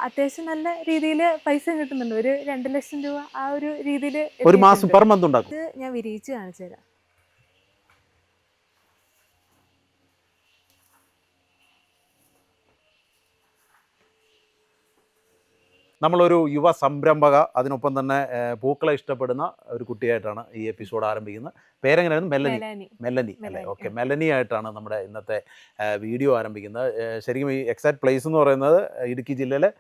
അത്യാവശ്യം നല്ല രീതിയിൽ പൈസ കിട്ടുന്നുണ്ട്. ഒരു 2 ലക്ഷം രൂപ ആ ഒരു രീതിയിൽ ഒരു മാസം പെർ മന്ത് ഉണ്ടാക്കും. ഇത് ഞാൻ വിരിയിച്ച് കാണിച്ചു തരാം. നമ്മളൊരു യുവ സംരംഭക, അതിനൊപ്പം തന്നെ പൂക്കളെ ഇഷ്ടപ്പെടുന്ന ഒരു കുട്ടിയായിട്ടാണ് ഈ എപ്പിസോഡ് ആരംഭിക്കുന്നത്. പേരെങ്ങനെയായിരുന്നു? മെലനി അല്ലേ? ഓക്കെ, മെലനി ആയിട്ടാണ് നമ്മുടെ ഇന്നത്തെ വീഡിയോ ആരംഭിക്കുന്നത്. ശരിക്കും ഈ എക്സാക്ട് പ്ലേസ് എന്ന് പറയുന്നത് ഇടുക്കി ജില്ലയിലെ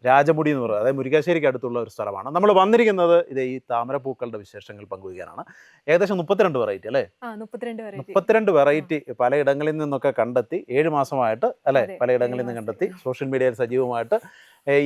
രാജമുടി എന്ന് പറയുന്നത്, അതായത് മുരിക്കാശ്ശേരിക്ക് അടുത്തുള്ള ഒരു സ്ഥലമാണ്. നമ്മൾ വന്നിരിക്കുന്നത് ഇത് ഈ താമരപ്പൂക്കളുടെ വിശേഷങ്ങൾ പങ്കുവയ്ക്കാനാണ്. ഏകദേശം 32 വെറൈറ്റി അല്ലേ? 32 വെറൈറ്റി പലയിടങ്ങളിൽ നിന്നൊക്കെ കണ്ടെത്തി 7 മാസമായിട്ട് അല്ലേ, പലയിടങ്ങളിൽ നിന്ന് കണ്ടെത്തി സോഷ്യൽ മീഡിയയിൽ സജീവമായിട്ട്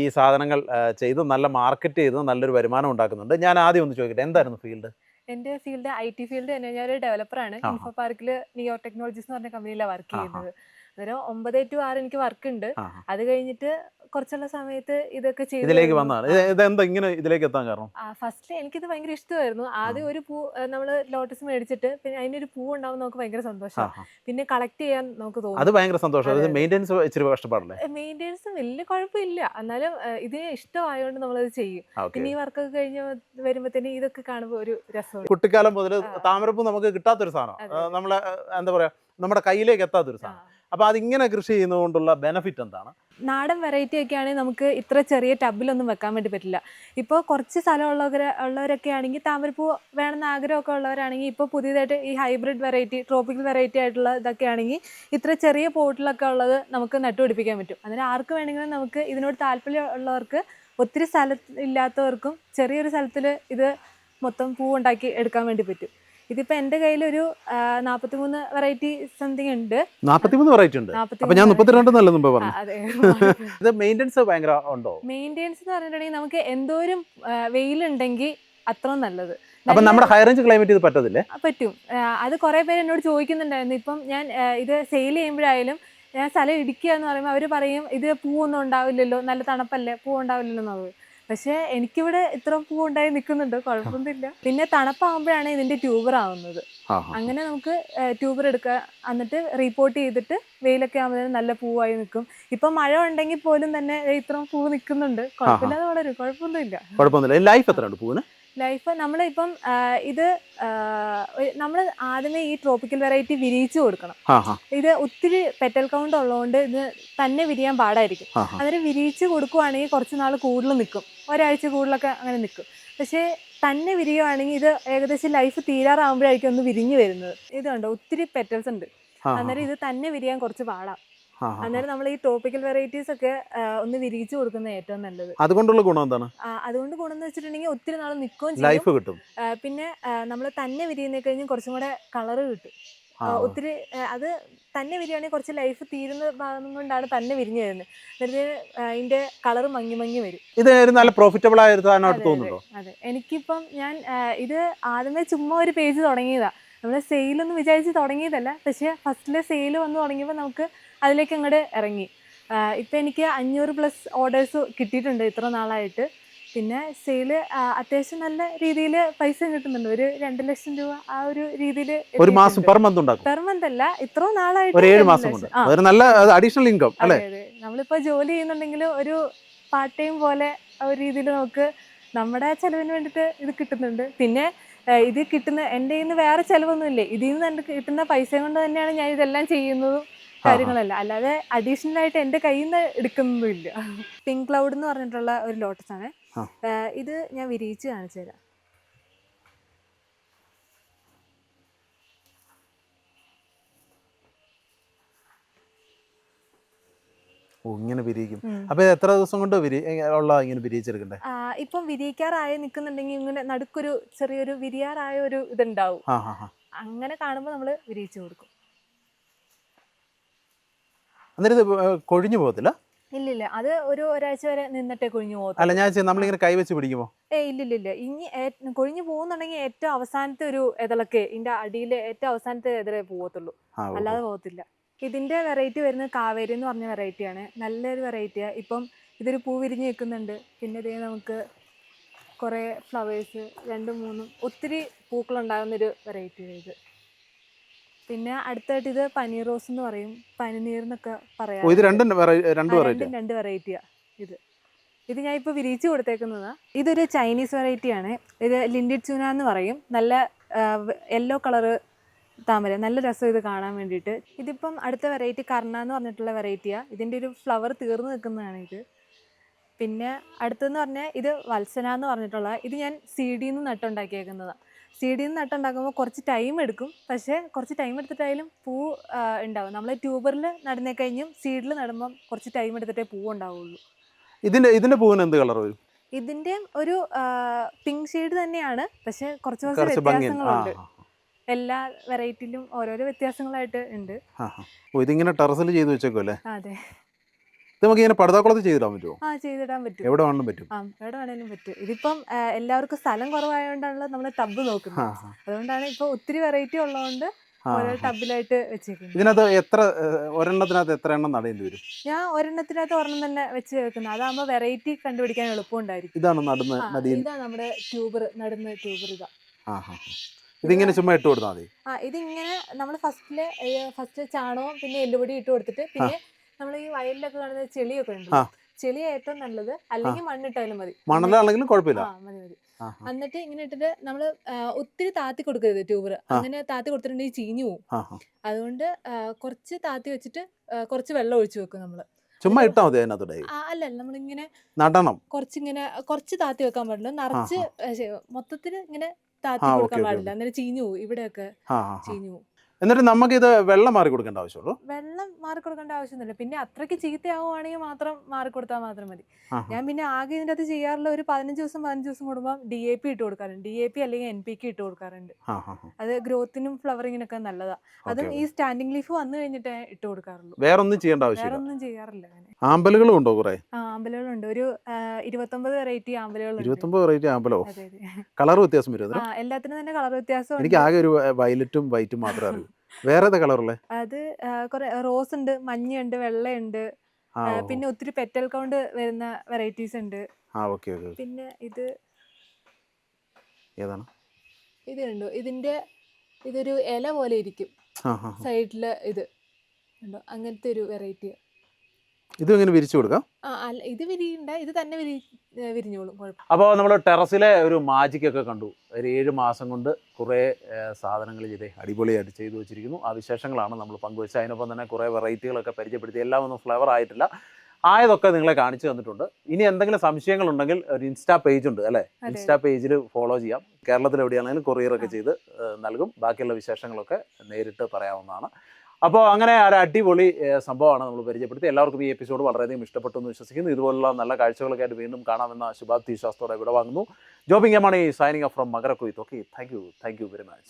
ഈ സാധനങ്ങൾ ചെയ്ത് നല്ല മാർക്കറ്റ് ചെയ്ത് നല്ലൊരു വരുമാനം ഉണ്ടാക്കുന്നുണ്ട്. ഞാൻ ആദ്യം ഒന്ന് ചോദിക്കട്ടെ, എന്തായിരുന്നു ഫീൽഡ്? എൻ്റെ ഫീൽഡ് IT ഫീൽഡ് തന്നെ. ഞാനൊരു ഡെവലപ്പറാണ്. ഇൻഫോ പാർക്കിൽ നിയോ ടെക്നോളജീസ് എന്ന് പറഞ്ഞ കമ്പനിയിലാണ് വർക്ക് ചെയ്യുന്നത്. അന്നേരം 9 to 6 എനിക്ക് വർക്ക് ഉണ്ട്. അത് കഴിഞ്ഞിട്ട് കുറച്ചുള്ള സമയത്ത് ഇതൊക്കെ ഇതിലേക്ക് വന്നതാണ്. ഇതെന്താ ഇങ്ങനെ ഇതിലേക്ക് എത്താൻ കാരണം? ഫസ്റ്റ് എനിക്കിത് ഭയങ്കര ഇഷ്ടമായിരുന്നു. ആദ്യം ഒരു പൂ നമ്മൾ ലോട്ടസ് മേടിച്ചിട്ട് പിന്നെ അതിനൊരു പൂ ഉണ്ടാവും, നമുക്ക് ഭയങ്കര സന്തോഷമാണ്. പിന്നെ കളക്ട് ചെയ്യാൻ നമുക്ക് തോന്നും, അത് ഭയങ്കര സന്തോഷം. മെയിൻ്റെനൻസ് ഇച്ചിരി കഷ്ടപ്പാടല്ലേ? മെയിൻ്റെനൻസ് വലിയ കുഴപ്പമില്ല, എന്നാലും ഇതിന് ഇഷ്ടമായതുകൊണ്ട് നമ്മളത് ചെയ്യും. പിന്നെ ഈ വർക്കൊക്കെ കഴിഞ്ഞ് വരുമ്പോഴത്തേനും ഇതൊക്കെ കാണുമ്പോൾ ഒരു രസമാണ്. കുട്ടിക്കാലം മുതൽ താമരപ്പൂ നമുക്ക് കിട്ടാത്തൊരു സാധനം, നമ്മളെ എന്താ പറയുക, നമ്മുടെ കയ്യിലേക്ക് എത്താത്തൊരു സാധനം. അപ്പോൾ അതിങ്ങനെ കൃഷി ചെയ്യുന്നതുകൊണ്ടുള്ള ബെനിഫിറ്റ് എന്താണ്? നാടൻ വെറൈറ്റി ഒക്കെ ആണെങ്കിൽ നമുക്ക് ഇത്ര ചെറിയ ടബിലൊന്നും വെക്കാൻ വേണ്ടി പറ്റില്ല. ഇപ്പോൾ കുറച്ച് ഉള്ളവരൊക്കെ ആണെങ്കിൽ താമരപ്പൂ വേണമെന്ന് ആഗ്രഹമൊക്കെ ഉള്ളവരാണെങ്കിൽ ഇപ്പോൾ പുതിയതായിട്ട് ഈ ഹൈബ്രിഡ് വെറൈറ്റി, ട്രോപ്പിക്കൽ വെറൈറ്റി ആയിട്ടുള്ള ഇതൊക്കെ ആണെങ്കിൽ ഇത്ര ചെറിയ പോട്ടിലൊക്കെ ഉള്ളത് നമുക്ക് നട്ടുപിടിപ്പിക്കാൻ പറ്റും. അന്നേരം ആർക്ക് വേണമെങ്കിലും നമുക്ക് ഇതിനോട് താല്പര്യം ഉള്ളവർക്ക്, ഒത്തിരി സ്ഥലം ഇല്ലാത്തവർക്കും ചെറിയൊരു സ്ഥലത്തിൽ ഇത് മൊത്തം പൂ ഉണ്ടാക്കി എടുക്കാൻ വേണ്ടി പറ്റും. ഇതിപ്പോൾ എൻ്റെ കയ്യിലൊരു 43 വെറൈറ്റി സംതിങ് ഉണ്ട്. 43 വെറൈറ്റി ഉണ്ട്. അപ്പോൾ ഞാൻ 32 നല്ല മുമ്പ് പറഞ്ഞു. അതെ. ഇത് മെയിൻ്റെനൻസ് ഭയങ്കര ഉണ്ടോ? മെയിൻ്റെനൻസ് എന്ന് പറഞ്ഞിട്ടുണ്ടെങ്കിൽ നമുക്ക് എന്തോരം വെയിലുണ്ടെങ്കിൽ അത്രയും നല്ലത്. അപ്പം നമ്മുടെ ഹൈ റേഞ്ച് ക്ലൈമറ്റ് ഇത് പറ്റത്തില്ലേ? പറ്റും. അത് കുറേ പേര് എന്നോട് ചോദിക്കുന്നുണ്ടായിരുന്നു. ഇപ്പം ഞാൻ ഇത് സെയിൽ ചെയ്യുമ്പോഴായാലും ഞാൻ സ്ഥലം ഇടിക്കുക എന്ന് പറയുമ്പോൾ അവർ പറയും ഇത് പൂവൊന്നും ഉണ്ടാവില്ലല്ലോ, നല്ല തണുപ്പല്ലേ, പൂ ഉണ്ടാവില്ലല്ലോ എന്നുള്ളത്. പക്ഷേ എനിക്കിവിടെ ഇത്ര പൂ ഉണ്ടായി നിൽക്കുന്നുണ്ട്, കുഴപ്പമൊന്നുമില്ല. പിന്നെ തണുപ്പാകുമ്പോഴാണ് ഇതിൻ്റെ ട്യൂബർ ആവുന്നത്. അങ്ങനെ നമുക്ക് ട്യൂബർ എടുക്കുക, എന്നിട്ട് റീപോർട്ട് ചെയ്തിട്ട് വെയിലൊക്കെ ആകുമ്പോഴത്തേനും നല്ല പൂവായി നിൽക്കും. ഇപ്പം മഴ ഉണ്ടെങ്കിൽ പോലും തന്നെ ഇത്രയും പൂ നിൽക്കുന്നുണ്ട്, കുഴപ്പമില്ലാതെ വളരും, കുഴപ്പമൊന്നുമില്ല. ലൈഫ് എത്രയുണ്ട് പൂവിന്? ലൈഫ് നമ്മളിപ്പം ഇത് നമ്മൾ ആദ്യമേ ഈ ട്രോപ്പിക്കൽ വെറൈറ്റി വിരിയിച്ചു കൊടുക്കണം. ഇത് ഒത്തിരി പെറ്റൽ കൗണ്ട് ഉള്ളതുകൊണ്ട് ഇത് തന്നെ വിരിയാൻ പാടായിരിക്കും. അന്നേരം വിരിയിച്ച് കൊടുക്കുവാണെങ്കിൽ കുറച്ച് നാൾ കൂടുതൽ നിൽക്കും, ഒരാഴ്ച കൂടുതലൊക്കെ അങ്ങനെ നിൽക്കും. പക്ഷേ തന്നെ വിരിയുവാണെങ്കിൽ ഇത് ഏകദേശം ലൈഫ് തീരാറാകുമ്പോഴായിരിക്കും ഒന്ന് വിരിഞ്ഞു വരുന്നത്. ഇത് കണ്ടോ, ഒത്തിരി പെറ്റൽസ് ഉണ്ട്. അന്നേരം ഇത് തന്നെ വിരിയാൻ കുറച്ച് പാടാം. അന്നേരം നമ്മൾ ഈ ട്രോപ്പിക്കൽ വെറൈറ്റീസ് ഒക്കെ ഒന്ന് വിരിയിച്ചു കൊടുക്കുന്നത് ഏറ്റവും നല്ലത്. അതുകൊണ്ടുള്ള ഗുണം എന്താണ്? അതുകൊണ്ട് ഗുണം എന്ന് വെച്ചിട്ടുണ്ടെങ്കിൽ ഒത്തിരി നാൾ നിൽക്കുകയും ലൈഫ് കിട്ടും. പിന്നെ നമ്മൾ തന്നെ വിരിയുന്ന കഴിഞ്ഞ് കുറച്ചും കൂടെ കളറ് കിട്ടും. ഒത്തിരി അത് തന്നെ വിരിയുകയാണെങ്കിൽ കുറച്ച് ലൈഫ് തീരുന്ന ഭാഗം കൊണ്ടാണ് തന്നെ വിരിഞ്ഞു വരുന്നത്. എന്നിട്ട് അതിന്റെ കളറ് മങ്ങി വരും. ഇത് നല്ല പ്രോഫിറ്റബിൾ ആയിട്ട് തോന്നുന്നുണ്ടോ? അതെ. എനിക്കിപ്പം ഞാൻ ഇത് ആദ്യമേ ചുമ്മാ ഒരു പേജ് തുടങ്ങിയതാ. നമ്മൾ സെയിലൊന്നും വിചാരിച്ച് തുടങ്ങിയതല്ല, പക്ഷേ ഫസ്റ്റിലെ സെയിൽ വന്ന് തുടങ്ങിയപ്പോൾ നമുക്ക് അതിലേക്ക് അങ്ങോട്ട് ഇറങ്ങി. ഇപ്പം എനിക്ക് 500+ ഓർഡേഴ്സ് കിട്ടിയിട്ടുണ്ട് ഇത്ര നാളായിട്ട്. പിന്നെ സെയില് അത്യാവശ്യം നല്ല രീതിയിൽ പൈസ കിട്ടുന്നുണ്ട്. ഒരു 2 ലക്ഷം രൂപ ആ ഒരു രീതിയിൽ. ഒരു മാസം പെർ മന്ത് ഉണ്ടാക്കും? പെർ മന്ത് അല്ല, ഇത്ര നാളായിട്ട് 7 മാസം കൊണ്ട് നല്ല അഡീഷണൽ ഇൻകം അല്ലേ? നമ്മളിപ്പോൾ ജോലി ചെയ്യുന്നുണ്ടെങ്കിൽ ഒരു പാർട്ട് ടൈം പോലെ ഒരു രീതിയിൽ നമുക്ക് നമ്മുടെ ചെലവിന് വേണ്ടിയിട്ട് ഇത് കിട്ടുന്നുണ്ട്. പിന്നെ ഇത് കിട്ടുന്ന എൻ്റെ കയ്യിൽ നിന്ന് വേറെ ചിലവൊന്നുമില്ലേ, ഇതിൽ നിന്ന് കിട്ടുന്ന പൈസ കൊണ്ട് തന്നെയാണ് ഞാൻ ഇതെല്ലാം ചെയ്യുന്നതും കാര്യങ്ങളല്ല, അല്ലാതെ അഡീഷണൽ ആയിട്ട് എൻ്റെ കയ്യിൽ നിന്ന് എടുക്കുന്നതും ഇല്ല. പിങ്ക് ക്ലൗഡ് എന്ന് പറഞ്ഞിട്ടുള്ള ഒരു ലോട്ടസ് ആണ്. ഇത് ഞാൻ വിരിയിച്ച് കാണിച്ചു തരാം. ഇങ്ങനെ വിരിയിക്കും. അപ്പൊ എത്ര ദിവസം കൊണ്ട് ഇങ്ങനെ വിരിയിച്ചെടുക്കണ്ടേ? ഇപ്പം വിരിയിക്കാറായി നിൽക്കുന്നുണ്ടെങ്കിൽ ഇങ്ങനെ നടുക്കൊരു ചെറിയൊരു വിരിയാറായ ഒരു ഇതുണ്ടാവും. അങ്ങനെ കാണുമ്പോൾ നമ്മൾ വിരിയിച്ചു കൊടുക്കും. അന്നേരം ഇത് കൊഴിഞ്ഞു പോകത്തില്ല? ഇല്ലില്ല, അത് ഒരാഴ്ച വരെ നിന്നിട്ടേ കൊഴിഞ്ഞു പോകത്തില്ല. അല്ല, ഞാൻ നമ്മളിങ്ങനെ കൈവച്ച് പിടിക്കുമോ? ഇല്ലില്ല. ഇനി കൊഴിഞ്ഞു പോകുന്നുണ്ടെങ്കിൽ ഏറ്റവും അവസാനത്തെ ഒരു ഇതളൊക്കെ ഇതിന്റെ അടിയിലെ ഏറ്റവും അവസാനത്തെ ഇതളേ പോകത്തുള്ളൂ, അല്ലാതെ പോകത്തില്ല. ഇതിന്റെ വെറൈറ്റി വരുന്നത് കാവേരി എന്ന് പറഞ്ഞ വെറൈറ്റിയാണ്. നല്ലൊരു വെറൈറ്റിയാണ്. ഇപ്പം ഇതൊരു പൂ വിരിഞ്ഞ് നിൽക്കുന്നുണ്ട്. പിന്നെ ഇതേ നമുക്ക് കുറേ ഫ്ലവേഴ്സ് 2-3 ഒത്തിരി പൂക്കളുണ്ടാകുന്നൊരു വെറൈറ്റിയാണ് ഇത്. പിന്നെ അടുത്തായിട്ട് ഇത് പനീർ റോസ് എന്ന് പറയും, പനിനീർ എന്നൊക്കെ പറയാം. രണ്ട് വെറൈറ്റിയാ. ഇത് ഞാൻ ഇപ്പോൾ വിരിയിച്ച് കൊടുത്തേക്കുന്നതാണ്. ഇതൊരു ചൈനീസ് വെറൈറ്റിയാണ്. ഇത് ലിൻഡിഡ് ചൂന എന്ന് പറയും. നല്ല യെല്ലോ കളറ് താമര, നല്ല രസം ഇത് കാണാൻ വേണ്ടിയിട്ട്. ഇതിപ്പം അടുത്ത വെറൈറ്റി കർണ എന്ന് പറഞ്ഞിട്ടുള്ള വെറൈറ്റിയാണ്. ഇതിൻ്റെ ഒരു ഫ്ലവർ തീർന്നു നിൽക്കുന്നതാണ് ഇത്. പിന്നെ അടുത്തെന്ന് പറഞ്ഞാൽ ഇത് വത്സന എന്ന് പറഞ്ഞിട്ടുള്ള, ഇത് ഞാൻ സീഡിൽ നിന്ന് നട്ടുണ്ടാക്കിയേക്കുന്നതാണ്. സീഡിൽ നിന്ന് നട്ടുണ്ടാക്കുമ്പോൾ കുറച്ച് ടൈം എടുക്കും, പക്ഷേ കുറച്ച് ടൈം എടുത്തിട്ടായാലും പൂ ഉണ്ടാവും. നമ്മൾ ട്യൂബറിൽ നടുന്നേ കഴിഞ്ഞും സീഡിൽ നടുമ്പം കുറച്ച് ടൈം എടുത്തിട്ടേ പൂ ഉണ്ടാവുള്ളൂ. ഇതിന്റെ പൂവിന് എന്ത് കളർ വരും? ഇതിന്റെ ഒരു പിങ്ക് ഷെയ്ഡ് തന്നെയാണ്, പക്ഷെ കുറച്ച് വ്യത്യാസങ്ങളുണ്ട്. എല്ലാ വെറൈറ്റിയിലും ഓരോരോ വ്യത്യാസങ്ങളായിട്ട് ഉണ്ട്. ഇതിങ്ങനെ ടെറസിൽ ചെയ്ത് വെച്ചേക്കല്ലേ? അതെ. നമുക്ക് ഇങ്ങനെ പടുതാക്കുളത്ത് ചെയ്തിടാൻ പറ്റുമോ? ചെയ്തിടാൻ പറ്റും. എവിടെ വേണമെങ്കിലും പറ്റും. എവിടെ വേണേലും പറ്റും. ഇതിപ്പം എല്ലാവർക്കും സ്ഥലം കുറവായതുകൊണ്ടാണല്ലോ നമ്മൾ ടബ് നോക്കുന്നത്. അതുകൊണ്ടാണ് ഇപ്പൊ ഒത്തിരി വെറൈറ്റി ഉള്ളതുകൊണ്ട് ഓരോ ടബിലായിട്ട് വെച്ചേക്കുന്നത്. ഇതിനകത്ത് ഒരെണ്ണത്തിനകത്ത് എത്ര എണ്ണം നടേണ്ടി വരും? ഞാൻ ഒരെണ്ണത്തിനകത്ത് ഒരെണ്ണം തന്നെ വെച്ച് വെക്കുന്നത്. അതാകുമ്പോൾ വെറൈറ്റി കണ്ടുപിടിക്കാൻ എളുപ്പമുണ്ടായിരിക്കും. ഇതാണ് ഇതാണ് നമ്മുടെ ട്യൂബർ, നടുന്ന ട്യൂബർ. ഇതിങ്ങനെ ചുമ്മാ ഇട്ട് കൊടുത്താൽ മതി. ഇതിങ്ങനെ നമ്മൾ ഫസ്റ്റ് ചാണകവും പിന്നെ എല്ലുപൊടി ഇട്ട് കൊടുത്തിട്ട്, പിന്നെ നമ്മൾ ഈ വയലിലൊക്കെ കാണുന്ന ചെളിയൊക്കെ ഉണ്ട്, ചെളി ഏറ്റവും നല്ലത്, അല്ലെങ്കിൽ മണ്ണിട്ടാലും മതി. മണലാണെങ്കിലും കുഴപ്പമില്ല, മതി. എന്നിട്ട് ഇങ്ങനെ ഇട്ടിട്ട് നമ്മൾ ഒത്തിരി താത്തി കൊടുക്കരുത് ട്യൂബർ. അങ്ങനെ താത്തി കൊടുത്തിട്ടുണ്ടെങ്കിൽ ചീഞ്ഞു പോകും. അതുകൊണ്ട് കുറച്ച് താത്തി വെച്ചിട്ട് കുറച്ച് വെള്ളം ഒഴിച്ചു വെക്കും നമ്മള്. ചുമ്മാ ഇട്ടാ മതി അതിനകത്ത്? അല്ല, നമ്മളിങ്ങനെ നടണം. കുറച്ച് താത്തി വെക്കാൻ പാടില്ല, നിറച്ച് മൊത്തത്തിൽ ഇങ്ങനെ താത്തി കൊടുക്കാൻ പാടില്ല, അന്നേരം ചീഞ്ഞു പോകും. ഇവിടെയൊക്കെ ചീഞ്ഞു പോകും. എന്നിട്ട് നമുക്ക് ഇത് വെള്ളം മാറി കൊടുക്കേണ്ട ആവശ്യമുള്ളൂ? വെള്ളം മാറി കൊടുക്കേണ്ട ആവശ്യമൊന്നുമില്ല. പിന്നെ അത്രയ്ക്ക് ചീത്തയാവുകയാണെങ്കിൽ മാത്രം മാറി കൊടുത്താൽ മാത്രം മതി. ഞാൻ പിന്നെ ആകെ ഇതിൻ്റെ അകത്ത് ചെയ്യാറുള്ള ഒരു 15 ദിവസം കൂടുമ്പോൾ DAP ഇട്ട് കൊടുക്കാറുണ്ട്. DAP അല്ലെങ്കിൽ NPK ഇട്ട് കൊടുക്കാറുണ്ട്. അത് ഗ്രോത്തിനും ഫ്ലവറിങ്ങിനൊക്കെ നല്ലതാണ്. അതും ഈ സ്റ്റാൻഡിംഗ് ലീഫ് വന്നു കഴിഞ്ഞിട്ട് ഇട്ട് കൊടുക്കാറുള്ളൂ. വേറൊന്നും ചെയ്യേണ്ട ആവശ്യം? വേറൊന്നും ചെയ്യാറില്ല. ആമ്പലുകളും ഉണ്ടോ? കുറെ ആമ്പലുകളുണ്ട്. ഒരു 29 വെറൈറ്റി ആമ്പലുകളുണ്ട്. 29 വെറൈറ്റി ആമ്പലോ? കളർ വ്യത്യാസം വരും? എല്ലാത്തിനും തന്നെ കളർ വ്യത്യാസം. എനിക്ക് ആകെ ഒരു വയലറ്റും വൈറ്റും മാത്രമേ അറിയൂ. വേറെ ഏതാ കളറല്ലേ? അത് കുറെ റോസ് ഉണ്ട്, മഞ്ഞയുണ്ട്, വെള്ളയുണ്ട്, പിന്നെ ഒത്തിരി പെറ്റൽ കൗണ്ട് വരുന്ന വെറൈറ്റീസ് ഉണ്ട്. പിന്നെ ഇത് കണ്ടോ, ഇതൊരു ഇല പോലെ ഇരിക്കും സൈഡില്. ഇത് കണ്ടോ, അങ്ങനത്തെ ഒരു വെറൈറ്റി. ഇത് എങ്ങനെ വിരിച്ചു കൊടുക്കാം? ഇത് വിരിയണ്ട, ഇത് തന്നെ വിരിഞ്ഞോളും. അപ്പോൾ നമ്മൾ ടെറസിലെ ഒരു മാജിക് ഒക്കെ കണ്ടു. ഒരു 7 മാസം കൊണ്ട് കുറേ സാധനങ്ങൾ അടിപൊളിയായിട്ട് ചെയ്തു വെച്ചിരിക്കുന്നു. ആ വിശേഷങ്ങളാണ് നമ്മൾ പങ്കുവെച്ചത്. അതിനൊപ്പം തന്നെ കുറേ വെറൈറ്റികളൊക്കെ പരിചയപ്പെടുത്തി. എല്ലാം ഒന്നും ഫ്ലേവർ ആയിട്ടില്ല, ആയതൊക്കെ നിങ്ങളെ കാണിച്ചു തന്നിട്ടുണ്ട്. ഇനി എന്തെങ്കിലും സംശയങ്ങളുണ്ടെങ്കിൽ ഒരു ഇൻസ്റ്റാ പേജ് ഉണ്ട് അല്ലേ? ഇൻസ്റ്റാ പേജിൽ ഫോളോ ചെയ്യാം. കേരളത്തിൽ എവിടെയാണെങ്കിലും കൊറിയറൊക്കെ ചെയ്ത് നൽകും. ബാക്കിയുള്ള വിശേഷങ്ങളൊക്കെ നേരിട്ട് പറയാവുന്നതാണ്. അപ്പോൾ അങ്ങനെ ഒരു അടിപൊളി സംഭവമാണ് നമ്മൾ പരിചയപ്പെടുത്തി. എല്ലാവർക്കും ഈ എപ്പിസോഡ് വളരെയധികം ഇഷ്ടപ്പെട്ടു എന്ന് വിശ്വസിക്കുന്നു. ഇതുപോലുള്ള നല്ല കാഴ്ചകളൊക്കെ ആയിട്ട് വീണ്ടും കാണാമെന്ന ശുഭാപ്തി വിശ്വാസത്തോടെ വിടവാങ്ങുന്നു. ജോബിംഗ് എമാണി സൈനിങ് ഓഫ് ഫ്രം മകരക്കുയിത്ത്. Okay, thank you very much.